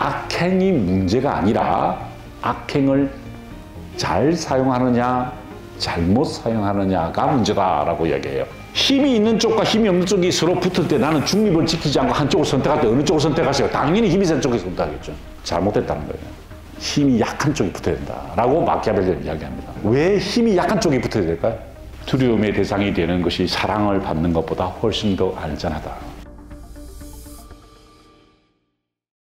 악행이 문제가 아니라 악행을 잘 사용하느냐 잘못 사용하느냐가 문제다라고 이야기해요. 힘이 있는 쪽과 힘이 없는 쪽이 서로 붙을 때 나는 중립을 지키지 않고 한쪽을 선택할 때 어느 쪽을 선택하세요? 당연히 힘이 센 쪽을 선택하겠죠. 잘못됐다는 거예요. 힘이 약한 쪽이 붙어야 된다라고 마키아벨리는 이야기합니다. 왜 힘이 약한 쪽이 붙어야 될까요? 두려움의 대상이 되는 것이 사랑을 받는 것보다 훨씬 더 안전하다.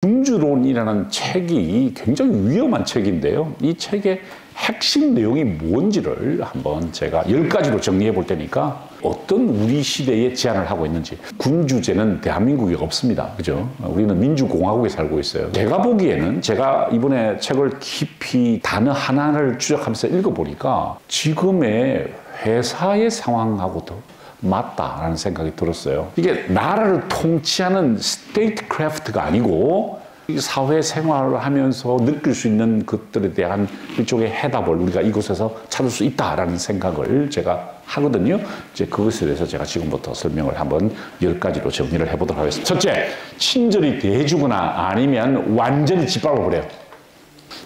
군주론이라는 책이 굉장히 위험한 책인데요. 이 책의 핵심 내용이 뭔지를 한번 제가 10가지로 정리해 볼 테니까 어떤 우리 시대에 제안을 하고 있는지. 군주제는 대한민국에 없습니다. 그죠? 우리는 민주공화국에 살고 있어요. 제가 보기에는 제가 이번에 책을 깊이 단어 하나를 추적하면서 읽어보니까 지금의 회사의 상황하고도 맞다라는 생각이 들었어요. 이게 나라를 통치하는 스테이트 크래프트가 아니고 사회생활을 하면서 느낄 수 있는 것들에 대한 일종의 해답을 우리가 이곳에서 찾을 수 있다라는 생각을 제가 하거든요. 이제 그것에 대해서 제가 지금부터 설명을 한번 10가지로 정리를 해보도록 하겠습니다. 첫째, 친절히 대해주거나 아니면 완전히 짓밟아버려요.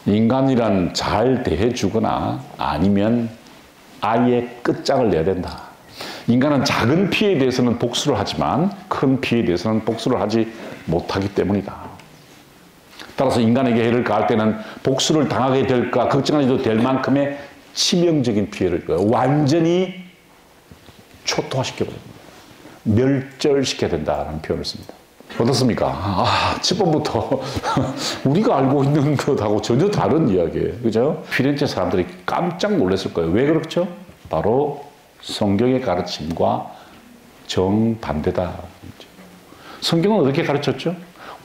인간이란 잘 대해주거나 아니면 아예 끝장을 내야 된다. 인간은 작은 피해에 대해서는 복수를 하지만 큰 피해에 대해서는 복수를 하지 못하기 때문이다. 따라서 인간에게 해를 가할 때는 복수를 당하게 될까 걱정하지도 될 만큼의 치명적인 피해를 완전히 초토화시켜버립니다. 멸절시켜야 된다는 표현을 씁니다. 어떻습니까? 첫 번부터 우리가 알고 있는 것하고 전혀 다른 이야기예요. 그죠? 피렌체 사람들이 깜짝 놀랐을 거예요. 왜 그렇죠? 바로 성경의 가르침과 정반대다. 성경은 어떻게 가르쳤죠?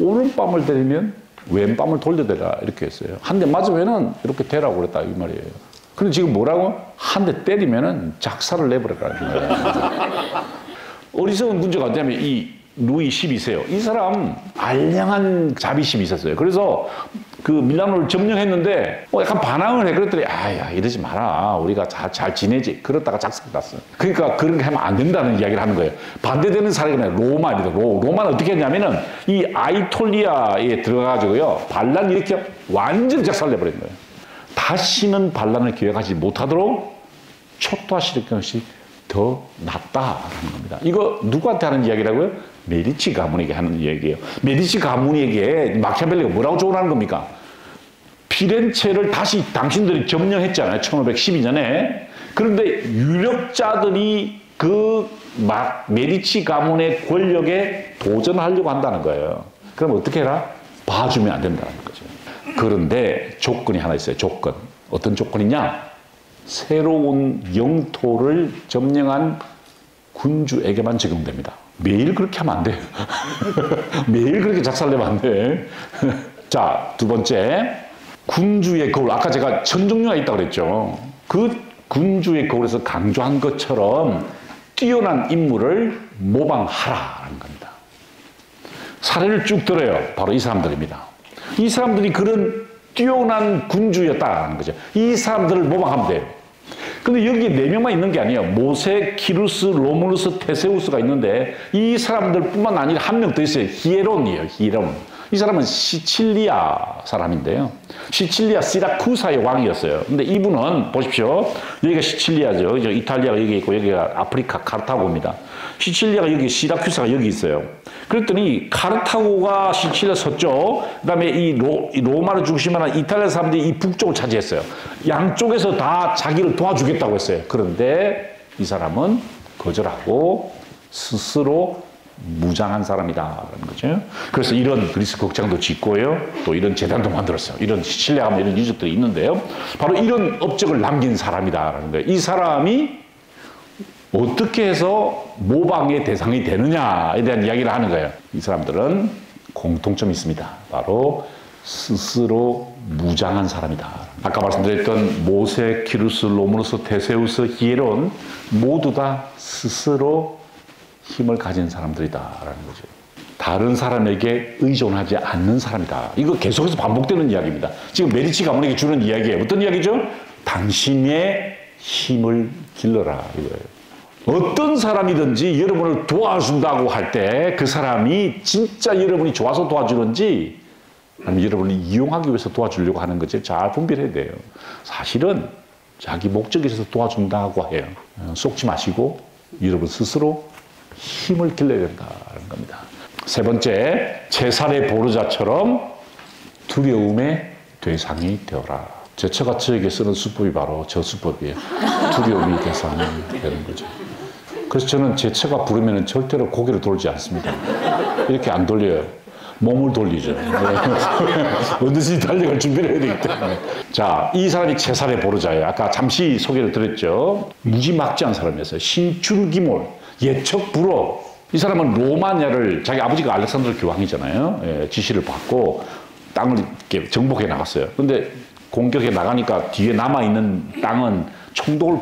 오른밤을 때리면 왼밤을 돌려대라 이렇게 했어요. 한 대 맞으면은 이렇게 되라고 그랬다 이 말이에요. 근데 지금 뭐라고? 한 대 때리면은 작사를 내버려라. 어리석은 군주가 어쩌면 이 루이 12세요. 이 사람 알량한 자비심이 있었어요. 그래서 그 밀라노를 점령했는데 약간 반항을 해. 그랬더니 야 이러지 마라. 우리가 잘 지내지. 그러다가 작사가 났어요. 그러니까 그런 게 하면 안 된다는 이야기를 하는 거예요. 반대되는 사례가 로마입니다. 로마는 어떻게 했냐면은 이 아이톨리아에 들어가가지고요. 반란 이렇게 완전히 작사를 내버린 거예요. 다시는 반란을 기획하지 못하도록 초토화시키는 것이 더 낫다라는 겁니다. 이거 누구한테 하는 이야기라고요? 메디치 가문에게 하는 이야기예요. 메디치 가문에게 마키아벨리가 뭐라고 조언하는 겁니까? 피렌체를 다시 당신들이 점령했잖아요. 1512년에. 그런데 유력자들이 그 메디치 가문의 권력에 도전하려고 한다는 거예요. 그럼 어떻게 해라? 봐주면 안 된다는 거죠. 그런데 조건이 하나 있어요. 조건. 어떤 조건이냐? 새로운 영토를 점령한 군주에게만 적용됩니다. 매일 그렇게 하면 안 돼요. 매일 그렇게 작사를 내면 안 돼. 자, 두 번째. 군주의 거울. 아까 제가 천종류가 있다고 그랬죠. 그 군주의 거울에서 강조한 것처럼 뛰어난 인물을 모방하라는 겁니다. 사례를 쭉 들어요. 바로 이 사람들입니다. 이 사람들이 그런 뛰어난 군주였다는 거죠. 이 사람들을 모방하면 돼요. 근데 여기에 4명만 있는 게 아니에요. 모세, 키루스, 로무루스, 테세우스가 있는데 이 사람들뿐만 아니라 한 명 더 있어요. 히에론이에요. 히에론. 이 사람은 시칠리아 사람인데요. 시칠리아 시라쿠사의 왕이었어요. 근데 이분은 보십시오. 여기가 시칠리아죠. 이탈리아가 여기 있고 여기가 아프리카 카르타고입니다. 시칠리아가 여기, 시라쿠사가 여기 있어요. 그랬더니 카르타고가 시칠리아 서쪽, 그 다음에 이 로마를 중심으로 한 이탈리아 사람들이 이 북쪽을 차지했어요. 양쪽에서 다 자기를 도와주겠다고 했어요. 그런데 이 사람은 거절하고 스스로 무장한 사람이다라는 거죠. 그래서 이런 그리스 극장도 짓고요. 또 이런 재단도 만들었어요. 이런 시칠리아 하면 이런 유적들이 있는데요. 바로 이런 업적을 남긴 사람이다라는 거예요. 이 사람이 어떻게 해서 모방의 대상이 되느냐에 대한 이야기를 하는 거예요. 이 사람들은 공통점이 있습니다. 바로 스스로 무장한 사람이다. 아까 말씀드렸던 모세, 키루스, 로무루스, 테세우스, 히에론 모두 다 스스로 힘을 가진 사람들이다라는 거죠. 다른 사람에게 의존하지 않는 사람이다. 이거 계속해서 반복되는 이야기입니다. 지금 메디치 가문에게 주는 이야기예요. 어떤 이야기죠? 당신의 힘을 길러라 이거예요. 어떤 사람이든지 여러분을 도와준다고 할 때 그 사람이 진짜 여러분이 좋아서 도와주는지 아니면 여러분을 이용하기 위해서 도와주려고 하는 것을 잘 분별해야 돼요. 사실은 자기 목적에 있어서 도와준다고 해요. 속지 마시고 여러분 스스로 힘을 길러야 된다는 겁니다. 세 번째, 제살의 보르자처럼 두려움의 대상이 되어라. 제 처가 저에게 쓰는 수법이 바로 저 수법이에요. 두려움이 대상이 되는 거죠. 그래서 저는 제 처가 부르면 절대로 고개를 돌지 않습니다. 이렇게 안 돌려요. 몸을 돌리죠. 언제든지 달려갈 준비를 해야 되기 때문에. 자, 이 사람이 제살의 보르자예요. 아까 잠시 소개를 드렸죠. 무지막지한 사람이었어요. 신출기몰, 예척불허. 이 사람은 로마냐를 자기 아버지가 알렉산드로 교황이잖아요. 예, 지시를 받고 땅을 이렇게 정복해 나갔어요. 근데 공격해 나가니까 뒤에 남아있는 땅은 총독을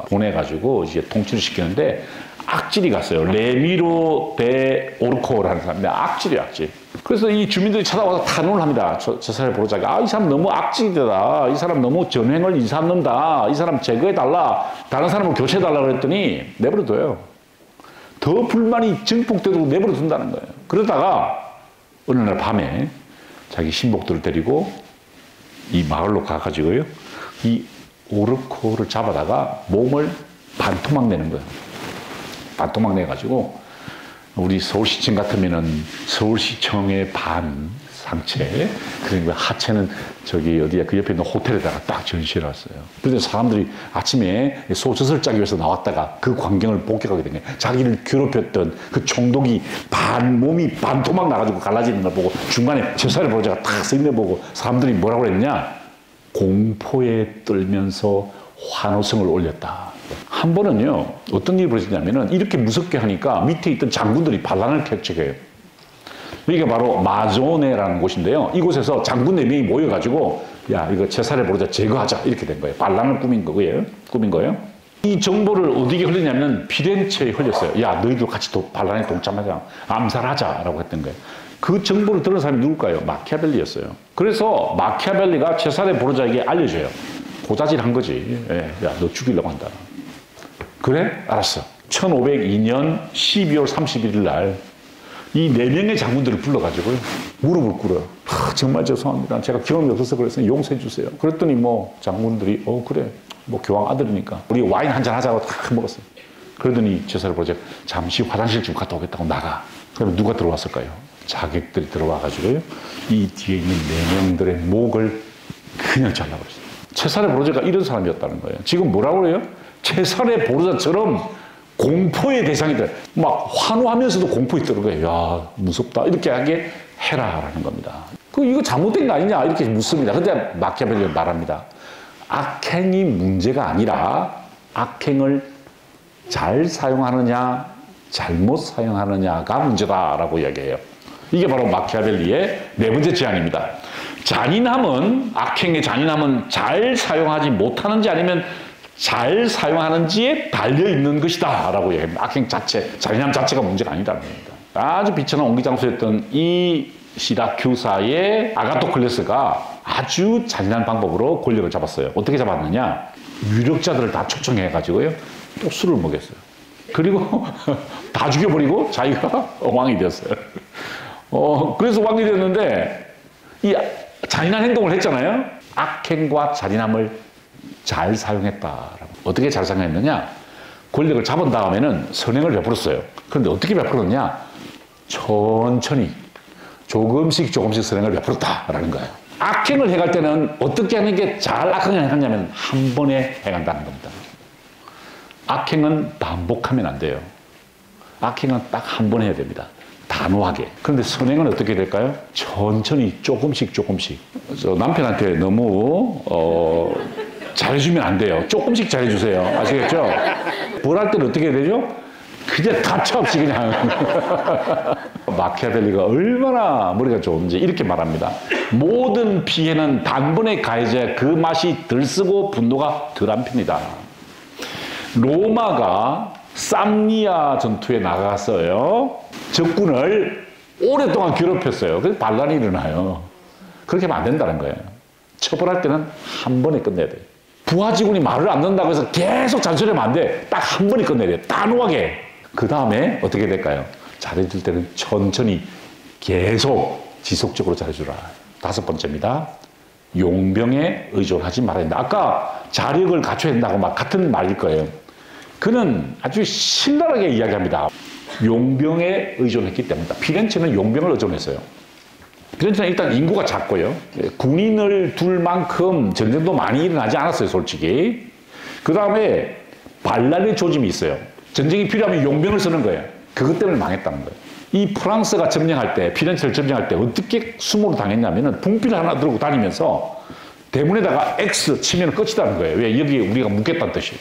보내가지고 이제 통치를 시키는데 악질이 갔어요. 레미로 데 오르코라는 사람인데 악질이에요, 악질. 그래서 이 주민들이 찾아와서 탄원을 합니다. 제살의 보르자가 이 사람 너무 악질이다. 이 사람 너무 전횡을 일삼는다. 이 사람 제거해달라. 다른 사람을 교체해달라 그랬더니 내버려둬요. 더 불만이 증폭되도록 내버려둔다는 거예요. 그러다가 어느 날 밤에 자기 신복들을 데리고 이 마을로 가가지고요. 이 오르코를 잡아다가 몸을 반토막 내는 거예요. 반토막 내가지고 우리 서울시청 같으면은 서울시청의 반 상체, 그리고 하체는 저기 어디야 그 옆에 있는 호텔에다가 딱 전시해 놨어요. 그런데 사람들이 아침에 소젖을 짜기 위해서 나왔다가 그 광경을 목격하게 된 거예요. 자기를 괴롭혔던 그 총독이 몸이 반토막 나가지고 갈라지는 걸 보고 중간에 제살의 보르자가 탁 서 있는 거 보고 사람들이 뭐라고 그랬냐? 공포에 떨면서 환호성을 올렸다. 한 번은요, 어떤 일이 벌어지냐면은 이렇게 무섭게 하니까 밑에 있던 장군들이 반란을 펼쳐요. 이게 바로 마조네라는 곳인데요. 이곳에서 장군 4명이 모여가지고 야, 이거 제살의 보르자 제거하자 이렇게 된 거예요. 반란을 꾸민 거예요. 이 정보를 어디에 흘리냐면 피렌체에 흘렸어요. 야, 너희들 같이 반란에 동참하자. 암살하자라고 했던 거예요. 그 정보를 들은 사람이 누굴까요? 마키아벨리였어요. 그래서 마키아벨리가 제살의 보르자에게 알려줘요. 고자질한 거지. 예, 야, 너 죽이려고 한다. 그래? 알았어. 1502년 12월 31일 날 이 4명의 장군들을 불러가지고요. 무릎을 꿇어요. 정말 죄송합니다. 제가 경험이 없어서 그래서 용서해 주세요. 그랬더니 뭐 장군들이 그래. 뭐 교황 아들이니까 우리 와인 한잔 하자고 다 먹었어요. 그러더니 제살의 보르자 잠시 화장실 좀 갔다 오겠다고 나가. 그러면 누가 들어왔을까요? 자객들이 들어와가지고요. 이 뒤에 있는 4명들의 목을 그냥 잘라버렸어요. 제살의 보르자가 이런 사람이었다는 거예요. 지금 뭐라고 그래요? 제살의 보르자처럼 공포의 대상이 돼. 막 환호하면서도 공포에 있더라는 거예요. 야, 무섭다. 이렇게 하게 해라라는 겁니다. 이거 잘못된 거 아니냐? 이렇게 묻습니다. 근데 마키아벨리는 말합니다. 악행이 문제가 아니라 악행을 잘 사용하느냐, 잘못 사용하느냐가 문제다라고 이야기해요. 이게 바로 마키아벨리의 4번째 제안입니다. 악행의 잔인함은 잘 사용하지 못하는지 아니면 잘 사용하는지에 달려있는 것이다 라고 얘기합니다. 악행 자체, 잔인함 자체가 문제가 아니다는 겁니다. 아주 비천한 옹기장수였던 이 시라큐사의 아가토클레스가 아주 잔인한 방법으로 권력을 잡았어요. 어떻게 잡았느냐? 유력자들을 다 초청해가지고요. 또 술을 먹였어요. 그리고 다 죽여버리고 자기가 왕이 되었어요. 그래서 왕이 되었는데 이 잔인한 행동을 했잖아요. 악행과 잔인함을 잘 사용했다라고. 어떻게 잘 사용했느냐? 권력을 잡은 다음에는 선행을 베풀었어요. 그런데 어떻게 베풀었냐? 천천히 조금씩 선행을 베풀었다라는 거예요. 악행을 해갈 때는 어떻게 하는 게 잘 악행을 해갔냐면 한 번에 해간다는 겁니다. 악행은 반복하면 안 돼요. 악행은 딱 한 번 해야 됩니다. 단호하게. 그런데 선행은 어떻게 될까요? 천천히 조금씩. 남편한테 너무 잘해주면 안 돼요. 조금씩 잘해주세요. 아시겠죠? 뭘 할 때는 어떻게 해야 되죠? 그냥 가차없이 그냥. 마키아벨리가 얼마나 머리가 좋은지 이렇게 말합니다. 모든 피해는 단번에 가해져야 그 맛이 덜 쓰고 분노가 덜한 편이다. 로마가 쌈리아 전투에 나갔어요. 적군을 오랫동안 괴롭혔어요. 그래서 반란이 일어나요. 그렇게 하면 안 된다는 거예요. 처벌할 때는 한 번에 끝내야 돼요. 부하직원이 말을 안 듣는다고 해서 계속 잔소리하면 안 돼. 딱 한 번에 끝내야 돼. 단호하게. 그 다음에 어떻게 될까요? 잘해줄 때는 천천히 계속 지속적으로 잘해주라. 다섯 번째입니다. 용병에 의존하지 말아야 된다. 아까 자력을 갖춰야 된다고 막 같은 말일 거예요. 그는 아주 신랄하게 이야기합니다. 용병에 의존했기 때문이다. 피렌체는 용병을 의존했어요. 피렌체는 일단 인구가 작고요. 군인을 둘 만큼 전쟁도 많이 일어나지 않았어요, 솔직히. 그 다음에 발랄의 조짐이 있어요. 전쟁이 필요하면 용병을 쓰는 거예요. 그것 때문에 망했다는 거예요. 이 프랑스가 점령할 때, 피렌체를 점령할 때 어떻게 수모를 당했냐면은 분필 하나 들고 다니면서 대문에다가 X 치면 끝이라는 거예요. 왜? 여기 우리가 묻겠다는 뜻이에요.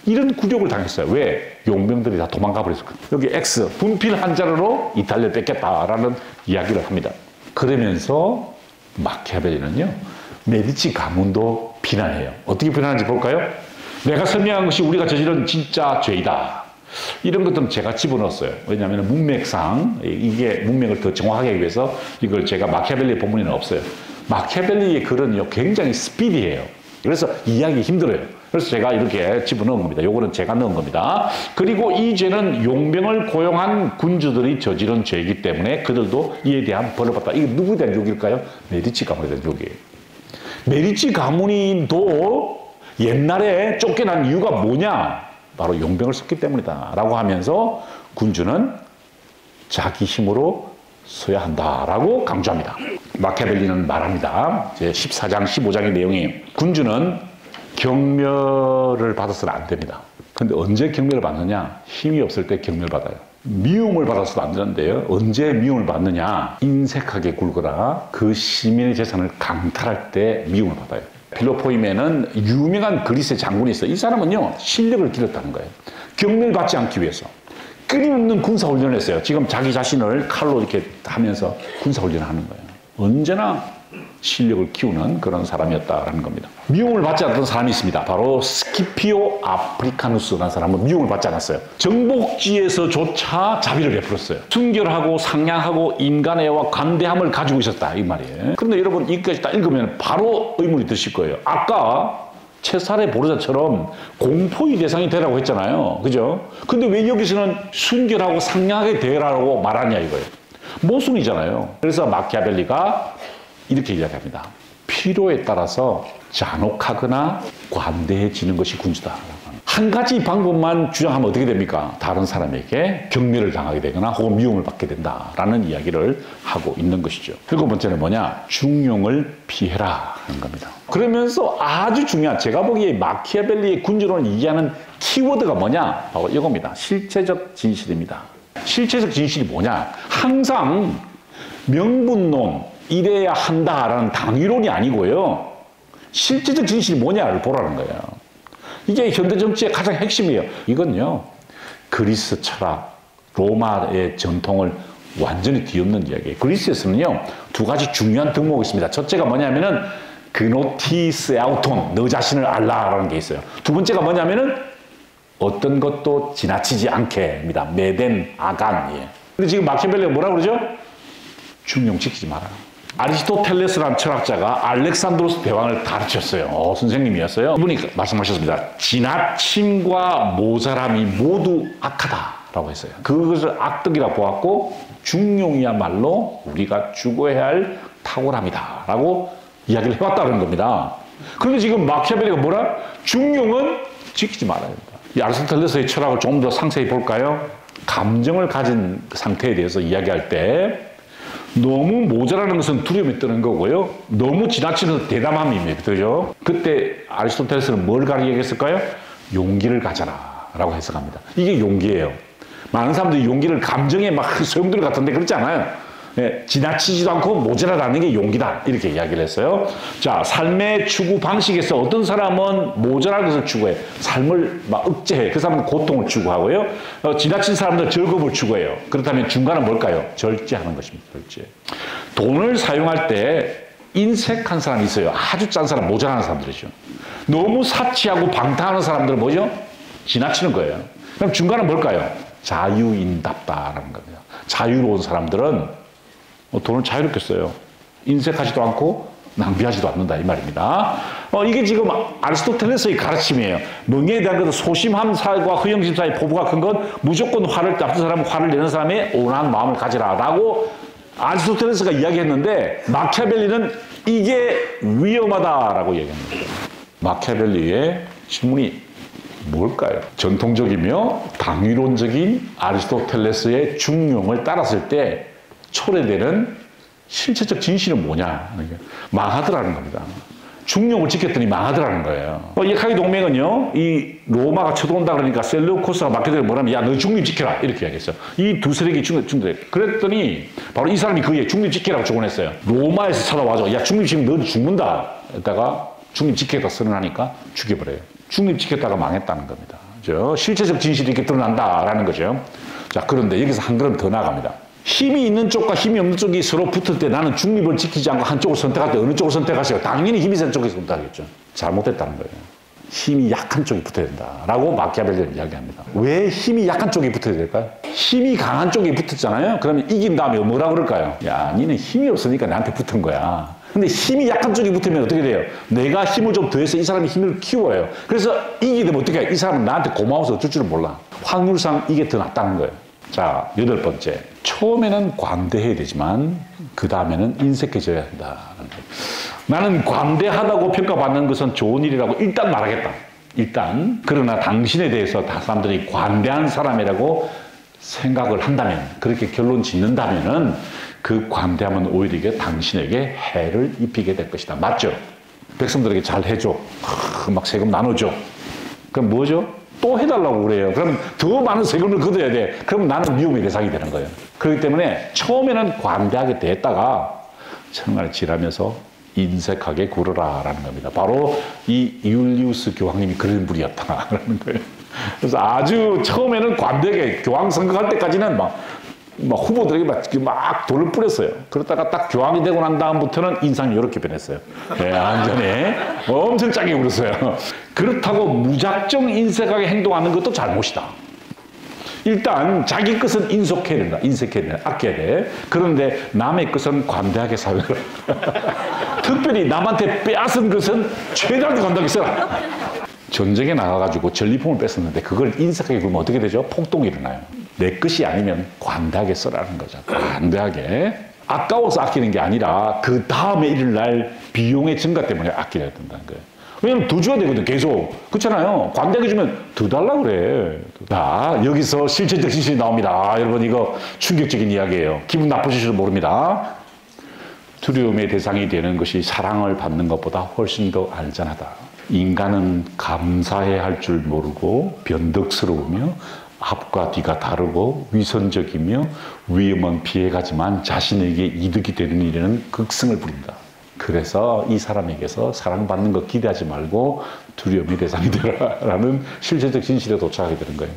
이런 굴욕을 당했어요. 왜? 용병들이 다 도망가 버렸거든요. 여기 X, 분필 한 자루로 이탈리아를 뺏겠다라는 이야기를 합니다. 그러면서 마키아벨리는요, 메디치 가문도 비난해요. 어떻게 비난하는지 볼까요? 내가 설명한 것이 우리가 저지른 진짜 죄이다. 이런 것들은 제가 집어넣었어요. 왜냐하면 문맥상, 이게 문맥을 더 정확하게 하기 위해서 이걸 제가 마키아벨리의 본문에는 없어요. 마키아벨리의 글은요, 굉장히 스피디해요. 그래서 이해하기 힘들어요. 그래서 제가 이렇게 집어넣은 겁니다. 요거는 제가 넣은 겁니다. 그리고 이 죄는 용병을 고용한 군주들이 저지른 죄이기 때문에 그들도 이에 대한 벌을 받다. 이게 누구에 대한 욕일까요? 메디치 가문에 대한 욕이에요. 메디치 가문도 옛날에 쫓겨난 이유가 뭐냐? 바로 용병을 썼기 때문이다 라고 하면서 군주는 자기 힘으로 서야 한다라고 강조합니다. 마키아벨리는 말합니다. 제 14장, 15장의 내용이 군주는 경멸을 받아서는 안 됩니다. 근데 언제 경멸을 받느냐? 힘이 없을 때 경멸을 받아요. 미움을 받아서도 안 되는데요. 언제 미움을 받느냐? 인색하게 굴거나 그 시민의 재산을 강탈할 때 미움을 받아요. 필로포임에는 유명한 그리스의 장군이 있어요. 이 사람은요, 실력을 기르었다는 거예요. 경멸받지 않기 위해서 끊임없는 군사훈련을 했어요. 지금 자기 자신을 칼로 이렇게 하면서 군사훈련을 하는 거예요. 언제나 실력을 키우는 그런 사람이었다라는 겁니다. 미움을 받지 않던 사람이 있습니다. 바로 스키피오 아프리카누스라는 사람은 미움을 받지 않았어요. 정복지에서조차 자비를 베풀었어요. 순결하고 상냥하고 인간애와 관대함을 가지고 있었다 이 말이에요. 그런데 여러분 이것까지 딱 읽으면 바로 의문이 드실 거예요. 아까 체살의 보르자처럼 공포의 대상이 되라고 했잖아요. 그죠? 근데 왜 여기서는 순결하고 상냥하게 되라고 말하냐 이거예요. 모순이잖아요. 그래서 마키아벨리가 이렇게 이야기합니다. 필요에 따라서 잔혹하거나 관대해지는 것이 군주다. 한 가지 방법만 주장하면 어떻게 됩니까? 다른 사람에게 경멸을 당하게 되거나 혹은 미움을 받게 된다라는 이야기를 하고 있는 것이죠. 일곱 번째는 뭐냐? 중용을 피해라 하는 겁니다. 그러면서 아주 중요한, 제가 보기에 마키아벨리의 군주론을 이해하는 키워드가 뭐냐? 바로 이겁니다. 실체적 진실입니다. 실체적 진실이 뭐냐? 항상 명분론, 이래야 한다라는 당위론이 아니고요. 실제적 진실이 뭐냐를 보라는 거예요. 이게 현대 정치의 가장 핵심이에요. 이건요, 그리스 철학, 로마의 전통을 완전히 뒤엎는 이야기예요. 그리스에서는요, 두 가지 중요한 덕목이 있습니다. 첫째가 뭐냐면은 그노티스 아우톤, 너 자신을 알라라는 게 있어요. 두 번째가 뭐냐면은 어떤 것도 지나치지 않게입니다. 메덴 아간. 예. 근데 지금 마키아벨리가 뭐라고 그러죠? 중용 지키지 마라. 아리스토텔레스라는 철학자가 알렉산드로스 대왕을 가르쳤어요. 선생님이었어요. 이분이 말씀하셨습니다. 지나침과 모자람이 모두 악하다라고 했어요. 그것을 악덕이라 보았고 중용이야말로 우리가 추구해야 할 탁월함이다라고 이야기를 해왔다는 겁니다. 그런데 지금 마키아벨리가 뭐라? 중용은 지키지 말아야 된다. 이 아리스토텔레스의 철학을 좀 더 상세히 볼까요? 감정을 가진 상태에 대해서 이야기할 때 너무 모자라는 것은 두려움이 뜨는 거고요. 너무 지나치는 대담함입니다. 그죠? 그때 아리스토텔레스는 뭘 가르치겠을까요? 용기를 가져라 라고 해석합니다. 이게 용기예요. 많은 사람들이 용기를 감정에 막 소용돌이 같은데 그렇지 않아요. 예, 지나치지도 않고 모자라다는 게 용기다 이렇게 이야기를 했어요. 자, 삶의 추구 방식에서 어떤 사람은 모자란 것을 추구해 삶을 막 억제해. 그 사람은 고통을 추구하고요. 지나친 사람들은 즐거움을 추구해요. 그렇다면 중간은 뭘까요? 절제하는 것입니다. 절제. 돈을 사용할 때 인색한 사람이 있어요. 아주 짠 사람, 모자라는 사람들이죠. 너무 사치하고 방탕하는 사람들은 뭐죠? 지나치는 거예요. 그럼 중간은 뭘까요? 자유인답다라는 겁니다. 자유로운 사람들은 돈을 자유롭게 써요. 인색하지도 않고 낭비하지도 않는다 이 말입니다. 이게 지금 아리스토텔레스의 가르침이에요. 명예에 대한 것은 소심함 사과 허영심 사이의 포부가 큰 건 무조건 화를 앞선 사람은 화를 내는 사람의 온화한 마음을 가지라라고 아리스토텔레스가 이야기했는데 마키아벨리는 이게 위험하다라고 얘기합니다. 마키아벨리의 질문이 뭘까요? 전통적이며 당위론적인 아리스토텔레스의 중용을 따랐을 때 초래되는 실체적 진실은 뭐냐? 망하더라는 겁니다. 중용을 지켰더니 망하더라는 거예요. 이 카이 동맹은요, 이 로마가 쳐들어온다 그러니까 셀루코스가 마케도니아에 뭐라면, 야, 너 중립 지켜라. 이렇게 이야기했어요. 이 두 세력이 중립. 그랬더니 바로 이 사람이 그에 중립 지키라고 조언했어요. 로마에서 찾아와서, 야, 중립 지키면 너 죽는다. 했다가 중립 지키겠다 선언하니까 죽여버려요. 중립 지켰다가 망했다는 겁니다. 그죠? 실체적 진실이 이렇게 드러난다라는 거죠. 자, 그런데 여기서 한 걸음 더 나아갑니다. 힘이 있는 쪽과 힘이 없는 쪽이 서로 붙을 때 나는 중립을 지키지 않고 한쪽을 선택할 때 어느 쪽을 선택하세요? 당연히 힘이 센 쪽에서 선택하겠죠. 잘못됐다는 거예요. 힘이 약한 쪽이 붙어야 된다라고 마키아벨리는 이야기합니다. 왜 힘이 약한 쪽이 붙어야 될까요? 힘이 강한 쪽이 붙었잖아요. 그러면 이긴 다음에 뭐라 그럴까요? 야, 니는 힘이 없으니까 나한테 붙은 거야. 근데 힘이 약한 쪽이 붙으면 어떻게 돼요? 내가 힘을 좀 더해서 이 사람이 힘을 키워요. 그래서 이기게 되면 어떻게 해요? 이 사람은 나한테 고마워서 어쩔 줄은 몰라. 확률상 이게 더 낫다는 거예요. 자, 8번째. 처음에는 관대해야 되지만 그 다음에는 인색해져야 한다. 나는 관대하다고 평가받는 것은 좋은 일이라고 일단 말하겠다. 일단. 그러나 당신에 대해서 다 사람들이 관대한 사람이라고 생각을 한다면, 그렇게 결론 짓는다면은 그 관대함은 오히려 이게 당신에게 해를 입히게 될 것이다. 맞죠? 백성들에게 잘 해줘. 막 세금 나눠줘. 그럼 뭐죠? 또 해달라고 그래요. 그럼 더 많은 세금을 걷어야 돼. 그럼 나는 위험의 대상이 되는 거예요. 그렇기 때문에 처음에는 관대하게 대했다가 정말 지나면서 인색하게 굴어라라는 겁니다. 바로 이 율리우스 교황님이 그런 분이었다라는 거예요. 그래서 아주 처음에는 관대하게 교황 선거할 때까지는 막 후보들에게 막 돌을 뿌렸어요. 그러다가 딱 교황이 되고 난 다음부터는 인상이 이렇게 변했어야 네, 완전히 엄청 짜게 굴었어요. 그렇다고 무작정 인색하게 행동하는 것도 잘못이다. 일단 자기 것은 인색해야 된다. 인색해야 된다. 아껴야 돼. 그런데 남의 것은 관대하게 살라. 특별히 남한테 빼앗은 것은 최대한 관대하게 써라. 전쟁에 나가가지고 전리품을 뺐었는데 그걸 인색하게 굴면 어떻게 되죠? 폭동이 일어나요. 내 것이 아니면 관대하게 써라는 거죠. 관대하게. 아까워서 아끼는 게 아니라 그 다음에 일어날 비용의 증가 때문에 아껴야 된다는 거예요. 왜냐면 더 줘야 되거든, 계속. 그렇잖아요. 관대하게 주면 더 달라고 그래. 자, 여기서 실체적 진실이 나옵니다. 여러분, 이거 충격적인 이야기예요. 기분 나쁘실지도 모릅니다. 두려움의 대상이 되는 것이 사랑을 받는 것보다 훨씬 더 안전하다. 인간은 감사해야 할 줄 모르고 변덕스러우며 앞과 뒤가 다르고 위선적이며 위험은 피해가지만 자신에게 이득이 되는 일에는 극성을 부린다. 그래서 이 사람에게서 사랑받는 거 기대하지 말고 두려움의 대상이 되라라는 실체적 진실에 도착하게 되는 거예요.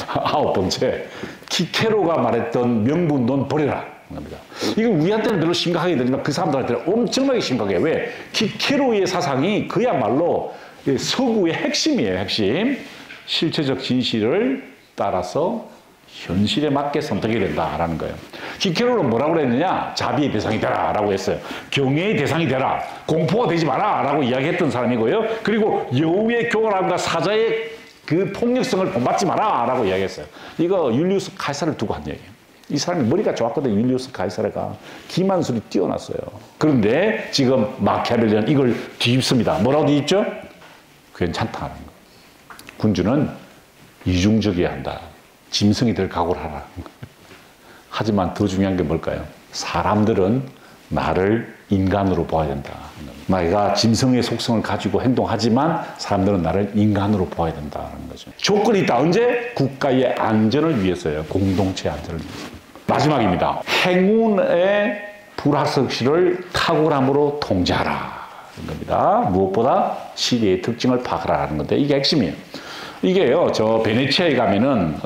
9번째, 키케로가 말했던 명분 넌 버려라. 겁니다. 이거 우리한테는 별로 심각하게 들리지만 그 사람들한테는 엄청나게 심각해요. 왜? 키케로의 사상이 그야말로 서구의 핵심이에요. 핵심. 실체적 진실을 따라서 현실에 맞게 선택해야 된다라는 거예요. 키케로는 뭐라고 그랬느냐? 자비의 대상이 되라 라고 했어요. 경외의 대상이 되라. 공포가 되지 마라 라고 이야기했던 사람이고요. 그리고 여우의 교활함과 사자의 그 폭력성을 본받지 마라 라고 이야기했어요. 이거 율리우스 카이사를 두고 한 얘기예요. 이 사람이 머리가 좋았거든요. 율리우스 카이사르가. 기만술이 뛰어났어요. 그런데 지금 마키아벨리는 이걸 뒤집습니다. 뭐라고 뒤집죠? 괜찮다는 거. 군주는 이중적이어야 한다. 짐승이 될 각오를 하라. 하지만 더 중요한 게 뭘까요? 사람들은 나를 인간으로 봐야 된다. 내가 짐승의 속성을 가지고 행동하지만 사람들은 나를 인간으로 봐야 된다는 거죠. 조건이 있다. 언제? 국가의 안전을 위해서요. 공동체 안전을 위해서. 마지막입니다. 행운의 불확실을 탁월함으로 통제하라. 겁니다. 무엇보다 시대의 특징을 파악하라는 건데 이게 핵심이에요. 이게요, 저 베네치아에 가면은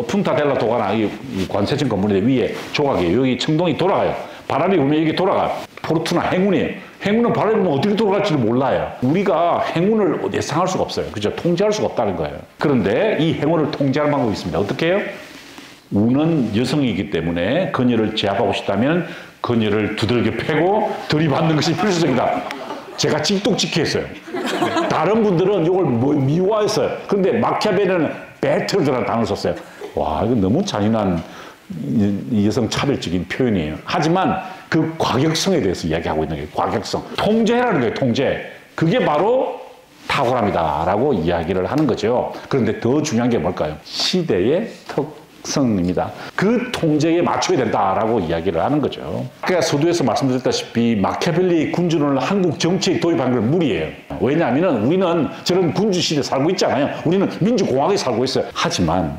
푼타 델라 도가나 이 관세청 건물인데 위에 조각이에요. 여기 청동이 돌아가요. 바람이 불면 이게 돌아가요. 포르투나 행운이에요. 행운은 바람이 불면 어떻게 돌아갈지를 몰라요. 우리가 행운을 예상할 수가 없어요. 그죠? 통제할 수가 없다는 거예요. 그런데 이 행운을 통제하는 방법이 있습니다. 어떻게 해요? 운은 여성이기 때문에 그녀를 제압하고 싶다면 그녀를 두들겨 패고 들이받는 것이 필수적이다. 제가 찌뚝찌게 했어요. 다른 분들은 이걸 미워했어요. 근데 마키아벨리는 배틀이라는 단어를 썼어요. 와, 이거 너무 잔인한 이 여성 차별적인 표현이에요. 하지만 그 과격성에 대해서 이야기하고 있는 거예요. 과격성. 통제라는 거예요. 통제. 그게 바로 탁월함이다라고 이야기를 하는 거죠. 그런데 더 중요한 게 뭘까요? 시대의 특성입니다. 그 통제에 맞춰야 된다라고 이야기를 하는 거죠. 아까 서두에서 말씀드렸다시피 마키아벨리 군주론을 한국 정치에 도입한 건 무리예요. 왜냐하면 우리는 저런 군주 시대에 살고 있잖아요. 우리는 민주공화국에 살고 있어요. 하지만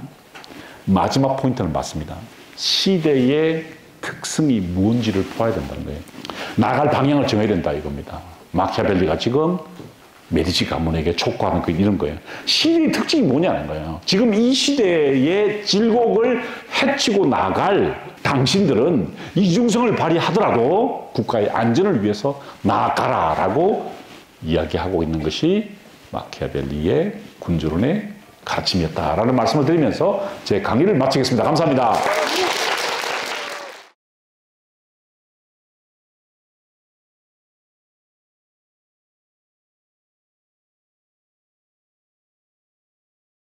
마지막 포인트는 맞습니다. 시대의 특성이 무엇인지를 봐야 된다는 거예요. 나갈 방향을 정해야 된다 이겁니다. 마키아벨리가 지금 메디치 가문에게 촉구하는 이런 거예요. 시대의 특징이 뭐냐는 거예요. 지금 이 시대의 질곡을 해치고 나갈 당신들은 이중성을 발휘하더라도 국가의 안전을 위해서 나아가라라고 이야기하고 있는 것이 마키아벨리의 군주론의 가르침이었다라는 말씀을 드리면서 제 강의를 마치겠습니다. 감사합니다.